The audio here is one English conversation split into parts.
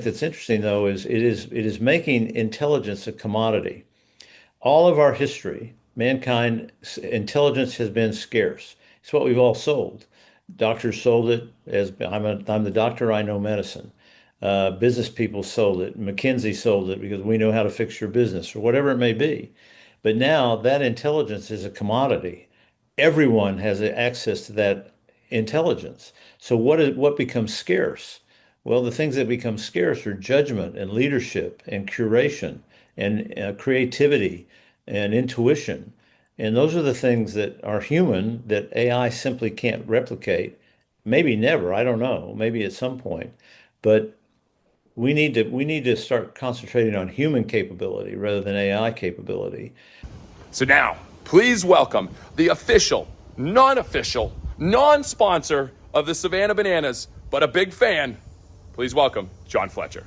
that's interesting, though, is it is making intelligence a commodity. All of our history, mankind intelligence has been scarce. It's what we've all sold. Doctors sold it as I'm the doctor, I know medicine. Business people sold it. McKinsey sold it because we know how to fix your business or whatever it may be. But now that intelligence is a commodity. Everyone has access to that intelligence. So what becomes scarce? Well, the things that become scarce are judgment and leadership and curation and creativity and intuition. And those are the things that are human that AI simply can't replicate. Maybe never, I don't know, maybe at some point. But we need to start concentrating on human capability rather than AI capability. So now, please welcome the official, non-official, non-sponsor of the Savannah Bananas, but a big fan. Please welcome John Fletcher.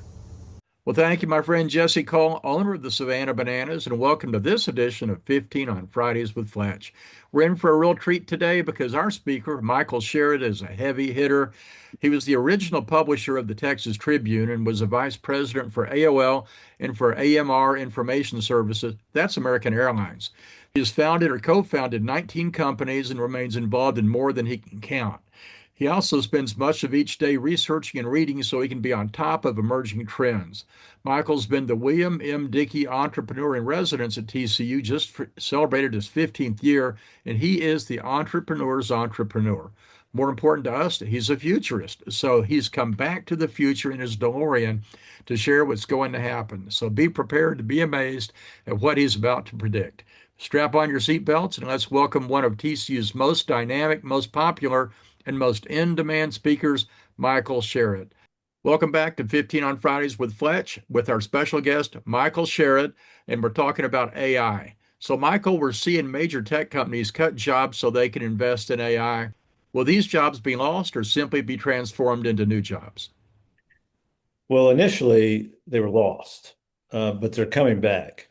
Well, thank you, my friend Jesse Cole, owner of the Savannah Bananas, and welcome to this edition of 15 on Fridays with Fletch. We're in for a real treat today because our speaker, Michael Sherrod, is a heavy hitter. He was the original publisher of the Texas Tribune and was a vice president for AOL and for AMR Information Services. That's American Airlines. He has founded or co-founded 19 companies and remains involved in more than he can count. He also spends much of each day researching and reading so he can be on top of emerging trends. Michael's been the William M. Dickey Entrepreneur in Residence at TCU, celebrated his 15th year, and he is the entrepreneur's entrepreneur. More important to us, he's a futurist. So he's come back to the future in his DeLorean to share what's going to happen. So be prepared to be amazed at what he's about to predict. Strap on your seatbelts and let's welcome one of TCU's most dynamic, most popular, and most in-demand speakers, Michael Sherrod. Welcome back to 15 on Fridays with Fletch with our special guest, Michael Sherrod, and we're talking about AI. So, Michael, we're seeing major tech companies cut jobs so they can invest in AI. Will these jobs be lost or simply be transformed into new jobs? Well, initially they were lost, but they're coming back.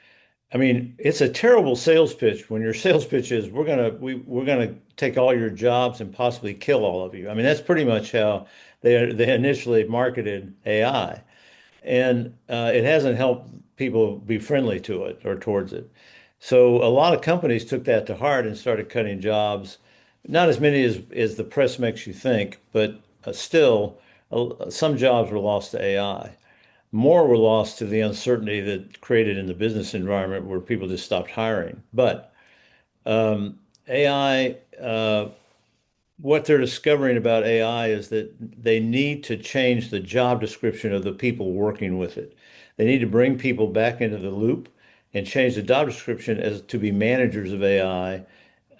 I mean, it's a terrible sales pitch when your sales pitch is we're gonna take all your jobs and possibly kill all of you. I mean, that's pretty much how they initially marketed AI, and it hasn't helped people be friendly to it or towards it. So a lot of companies took that to heart and started cutting jobs. Not as many as the press makes you think, but still, some jobs were lost to AI. More were lost to the uncertainty that created in the business environment where people just stopped hiring. But AI, what they're discovering about AI is that they need to change the job description of the people working with it. They need to bring people back into the loop and change the job description as to be managers of AI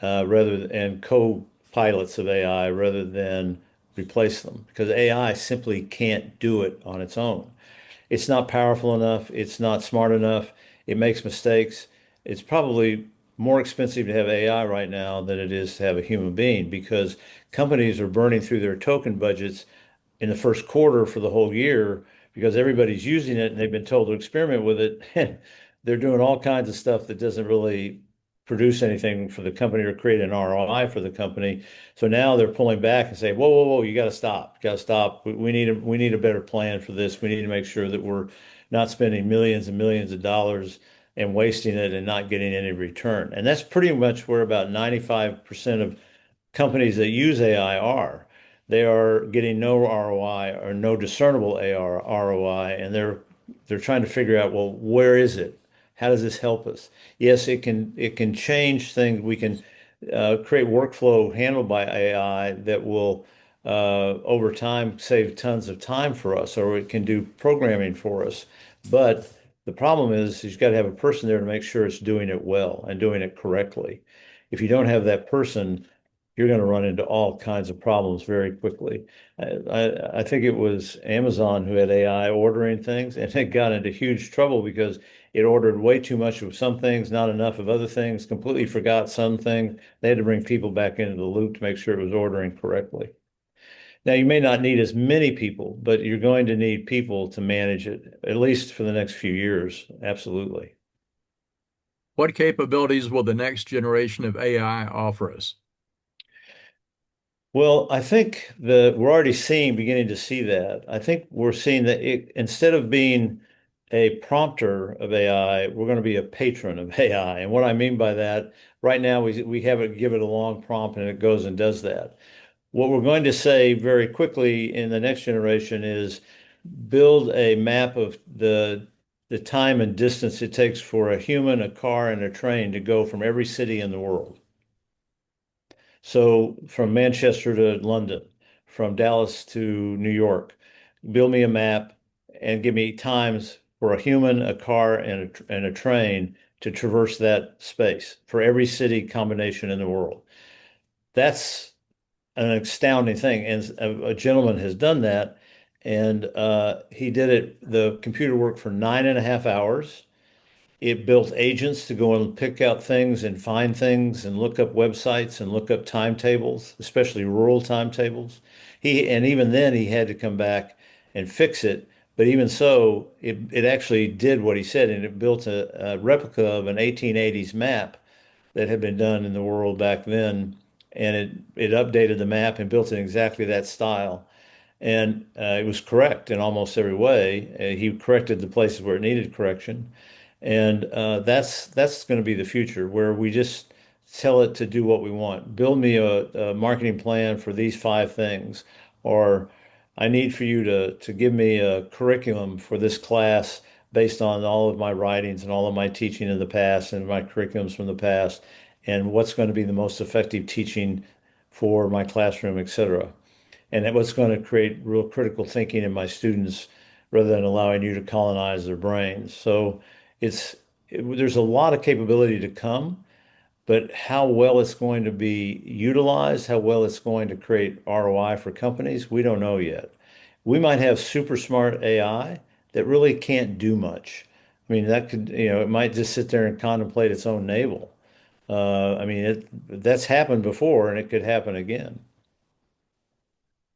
and co-pilots of AI rather than replace them because AI simply can't do it on its own. It's not powerful enough. It's not smart enough. It makes mistakes. It's probably more expensive to have AI right now than it is to have a human being because companies are burning through their token budgets in the first quarter for the whole year because everybody's using it and they've been told to experiment with it. And they're doing all kinds of stuff that doesn't really produce anything for the company or create an ROI for the company. So now they're pulling back and say, whoa, whoa, whoa, you got to stop. You got to stop. We need a better plan for this. We need to make sure that we're not spending millions and millions of dollars and wasting it and not getting any return. And that's pretty much where about 95% of companies that use AI are. They are getting no ROI or no discernible AR, ROI, and they're trying to figure out, well, where is it? How does this help us? Yes, it can change things. We can create workflow handled by AI that will over time save tons of time for us, or it can do programming for us. But the problem is you've got to have a person there to make sure it's doing it well and doing it correctly. If you don't have that person, you're going to run into all kinds of problems very quickly. I think it was Amazon who had AI ordering things, and it got into huge trouble because it ordered way too much of some things, not enough of other things, completely forgot some things. They had to bring people back into the loop to make sure it was ordering correctly. Now, you may not need as many people, but you're going to need people to manage it, at least for the next few years. Absolutely. What capabilities will the next generation of AI offer us? Well, I think we're already beginning to see that. I think we're seeing that instead of being a prompter of AI, we're going to be a patron of AI. And what I mean by that, right now we have it give it a long prompt and it goes and does that. What we're going to say very quickly in the next generation is build a map of the time and distance it takes for a human, a car, and a train to go from every city in the world. So from Manchester to London, from Dallas to New York, build me a map and give me times for a human, a car, and a train to traverse that space for every city combination in the world. That's an astounding thing. And a gentleman has done that, and he did it. The computer worked for 9.5 hours. It built agents to go and pick out things and find things and look up websites and look up timetables, especially rural timetables. And even then he had to come back and fix it. But even so, it actually did what he said, and it built a replica of an 1880s map that had been done in the world back then. And it updated the map and built it in exactly that style. And it was correct in almost every way. He corrected the places where it needed correction. And that's going to be the future, where we just tell it to do what we want. Build me a marketing plan for these five things, or I need for you to give me a curriculum for this class based on all of my writings and all of my teaching in the past and my curriculums from the past, and what's going to be the most effective teaching for my classroom, etc. And that what's going to create real critical thinking in my students rather than allowing you to colonize their brains. So it's there's a lot of capability to come, but how well it's going to be utilized, how well it's going to create ROI for companies, we don't know yet. We might have super smart AI that really can't do much. I mean, that could, it might just sit there and contemplate its own navel. I mean, that's happened before and it could happen again.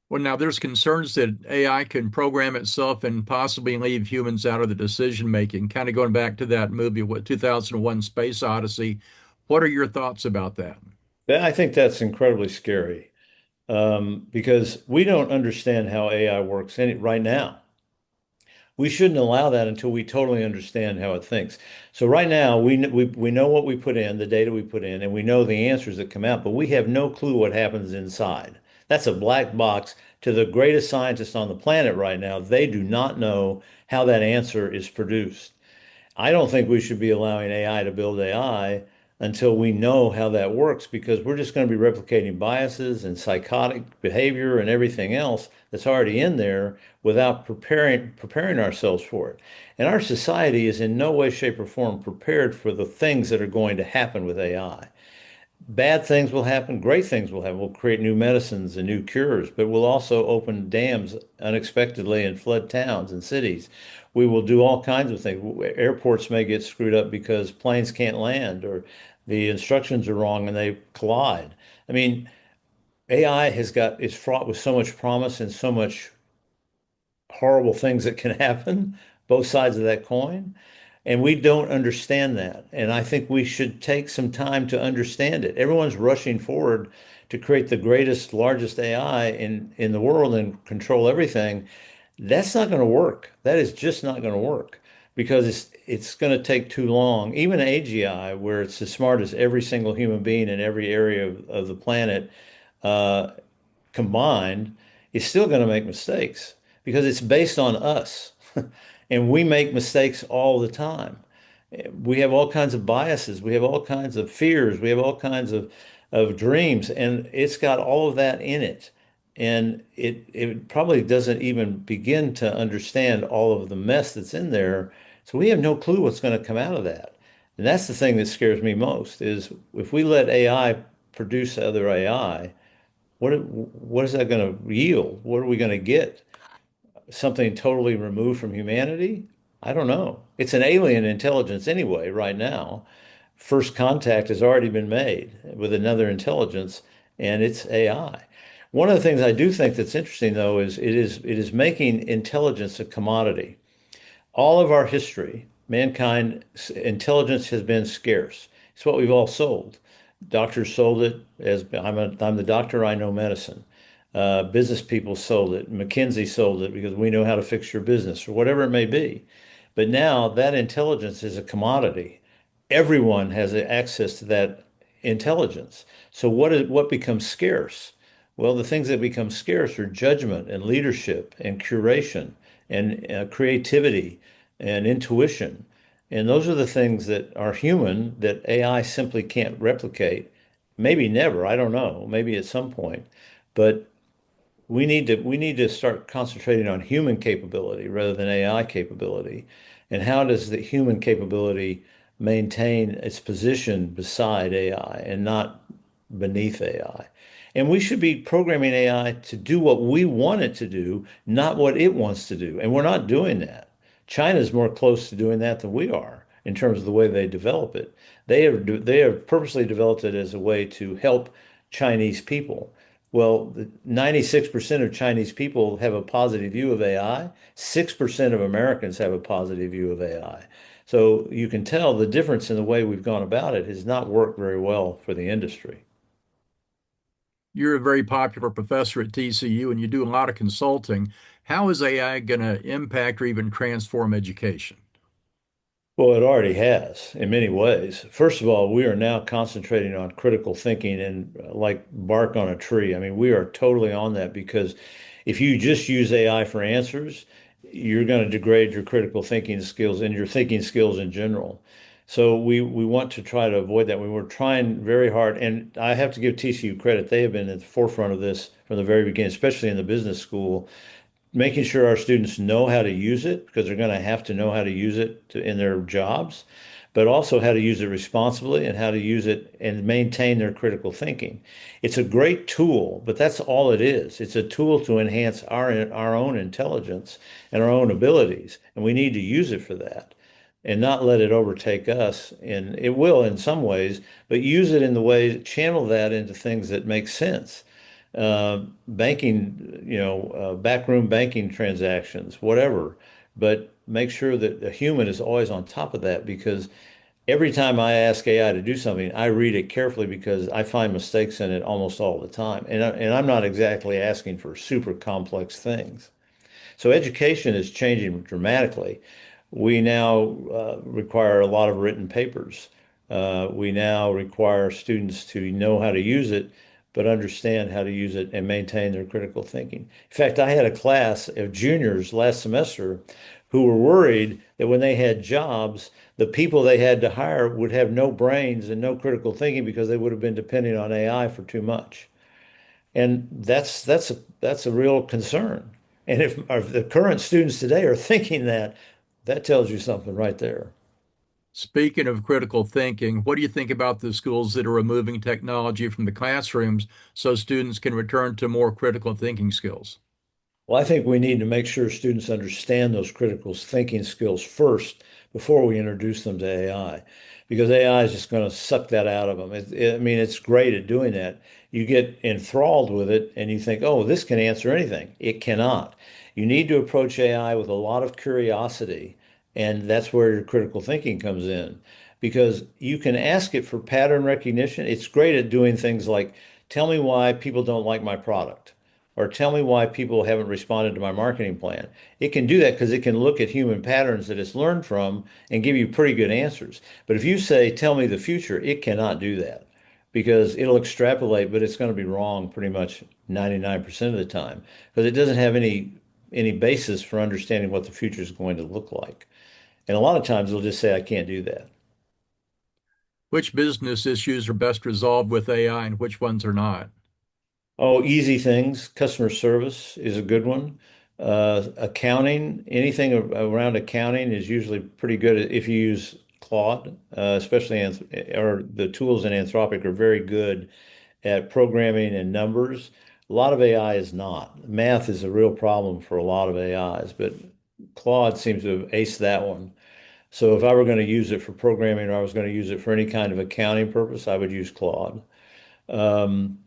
Well, now there's concerns that AI can program itself and possibly leave humans out of the decision making. Kind of going back to that movie, what 2001 Space Odyssey. What are your thoughts about that? I think that's incredibly scary, because we don't understand how AI works right now. We shouldn't allow that until we totally understand how it thinks. So right now, we know what we put in, the data we put in, and we know the answers that come out, but we have no clue what happens inside. That's a black box to the greatest scientists on the planet right now. They do not know how that answer is produced. I don't think we should be allowing AI to build AI until we know how that works, because we're just going to be replicating biases and psychotic behavior and everything else that's already in there without preparing ourselves for it. And our society is in no way, shape, or form prepared for the things that are going to happen with AI. Bad things will happen, great things will happen. We'll create new medicines and new cures, but we'll also open dams unexpectedly and flood towns and cities. We will do all kinds of things. Airports may get screwed up because planes can't land or the instructions are wrong and they collide. I mean, AI is fraught with so much promise and so much horrible things that can happen, both sides of that coin. And we don't understand that. And I think we should take some time to understand it. Everyone's rushing forward to create the greatest, largest AI in the world and control everything. That's not going to work. That is just not going to work because it's going to take too long. Even AGI, where it's as smart as every single human being in every area of the planet, uh, combined is still going to make mistakes because it's based on us. And we make mistakes all the time. We have all kinds of biases. We have all kinds of fears. We have all kinds of dreams. And it's got all of that in it. And it probably doesn't even begin to understand all of the mess that's in there. So we have no clue what's going to come out of that. And that's the thing that scares me most is if we let AI produce other AI, what is that going to yield? What are we going to get? Something totally removed from humanity? I don't know. It's an alien intelligence anyway, right now. First contact has already been made with another intelligence, and it's AI. One of the things I do think that's interesting, though, is it is making intelligence a commodity. All of our history, mankind's intelligence has been scarce. It's what we've all sold. Doctors sold it as I'm the doctor, I know medicine. Business people sold it. McKinsey sold it because we know how to fix your business or whatever it may be. But now that intelligence is a commodity. Everyone has access to that intelligence. So what becomes scarce? Well, the things that become scarce are judgment and leadership and curation and creativity and intuition. And those are the things that are human that AI simply can't replicate. Maybe never, I don't know, maybe at some point. But we need to start concentrating on human capability rather than AI capability. And how does the human capability maintain its position beside AI and not beneath AI? And we should be programming AI to do what we want it to do, not what it wants to do. And we're not doing that. China's more close to doing that than we are in terms of the way they develop it. They have purposely developed it as a way to help Chinese people. Well, 96% of Chinese people have a positive view of AI. 6% of Americans have a positive view of AI. So you can tell the difference in the way we've gone about it has not worked very well for the industry. You're a very popular professor at TCU and you do a lot of consulting. How is AI going to impact or even transform education? Well, it already has in many ways. First of all, we are now concentrating on critical thinking and like bark on a tree. I mean, we are totally on that because if you just use AI for answers, you're going to degrade your critical thinking skills and your thinking skills in general. So we want to try to avoid that. We were trying very hard, and I have to give TCU credit. They have been at the forefront of this from the very beginning, especially in the business school, making sure our students know how to use it because they're going to have to know how to use it in their jobs, but also how to use it responsibly and how to use it and maintain their critical thinking. It's a great tool, but that's all it is. It's a tool to enhance our own intelligence and our own abilities, and we need to use it for that and not let it overtake us. And it will in some ways, but use it in the way, channel that into things that make sense, banking, backroom banking transactions, whatever. But make sure that the human is always on top of that because every time I ask AI to do something, I read it carefully because I find mistakes in it almost all the time. And I'm not exactly asking for super complex things. So education is changing dramatically. We now require a lot of written papers. We now require students to know how to use it, but understand how to use it and maintain their critical thinking. In fact, I had a class of juniors last semester who were worried that when they had jobs, the people they had to hire would have no brains and no critical thinking because they would have been depending on AI for too much. And that's a real concern. And if the current students today are thinking that, that tells you something right there. Speaking of critical thinking, what do you think about the schools that are removing technology from the classrooms so students can return to more critical thinking skills? Well, I think we need to make sure students understand those critical thinking skills first before we introduce them to AI, because AI is just going to suck that out of them. I mean, it's great at doing that. You get enthralled with it and you think, oh, this can answer anything. It cannot. You need to approach AI with a lot of curiosity, and that's where your critical thinking comes in, because you can ask it for pattern recognition. It's great at doing things like, tell me why people don't like my product or tell me why people haven't responded to my marketing plan. It can do that because it can look at human patterns that it's learned from and give you pretty good answers. But if you say, tell me the future, it cannot do that because it'll extrapolate, but it's going to be wrong pretty much 99% of the time because it doesn't have any basis for understanding what the future is going to look like. And a lot of times it'll just say, I can't do that. Which business issues are best resolved with AI and which ones are not? Oh, easy things. Customer service is a good one. Accounting, anything around accounting is usually pretty good if you use Claude, especially or the tools in Anthropic are very good at programming and numbers. A lot of AI is not. Math is a real problem for a lot of AIs, but Claude seems to have aced that one. So if I were going to use it for programming or I was going to use it for any kind of accounting purpose, I would use Claude. Um,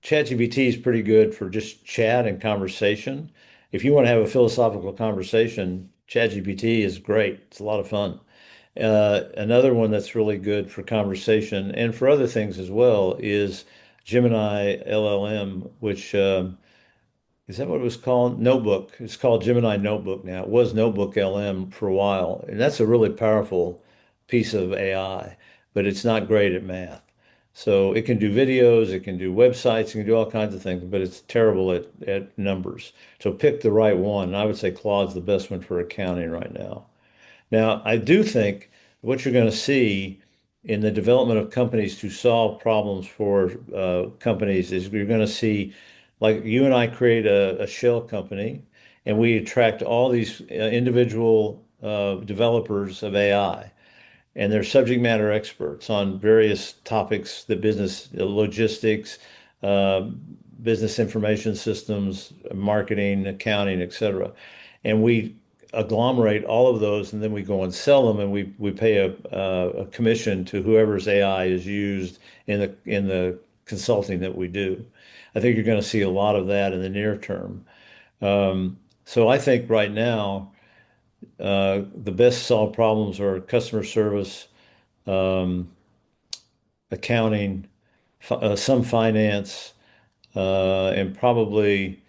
ChatGPT is pretty good for just chat and conversation. If you want to have a philosophical conversation, ChatGPT is great. It's a lot of fun. Another one that's really good for conversation and for other things as well is Gemini LLM, which is that what it was called? Notebook. It's called Gemini Notebook now. It was Notebook LM for a while, and that's a really powerful piece of AI, but it's not great at math. So it can do videos, it can do websites, it can do all kinds of things, but it's terrible at numbers. So pick the right one. And I would say Claude's the best one for accounting right now. Now, I do think what you're going to see in the development of companies to solve problems for companies is you're going to see, like you and I create a shell company, and we attract all these individual developers of AI, and they're subject matter experts on various topics, the business, logistics, uh, business information systems, marketing, accounting, et cetera. And we agglomerate all of those, and then we go and sell them, and we pay a commission to whoever's AI is used in the consulting that we do. I think you're going to see a lot of that in the near term. So I think right now the best solved problems are customer service, um, accounting, some finance, and probably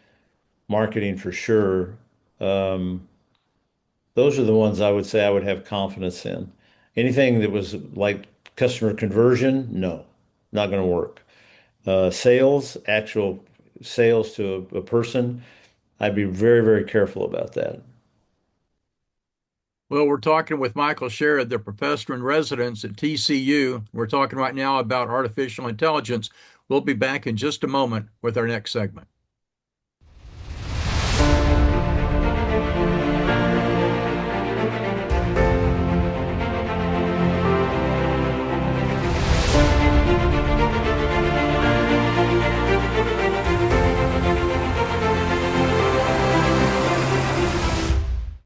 marketing for sure. Um, those are the ones I would say I would have confidence in. Anything that was like customer conversion, no, not going to work. Sales, actual sales to a person, I'd be very, very careful about that. Well, we're talking with Michael Sherrod, the professor in residence at TCU. We're talking right now about artificial intelligence. We'll be back in just a moment with our next segment.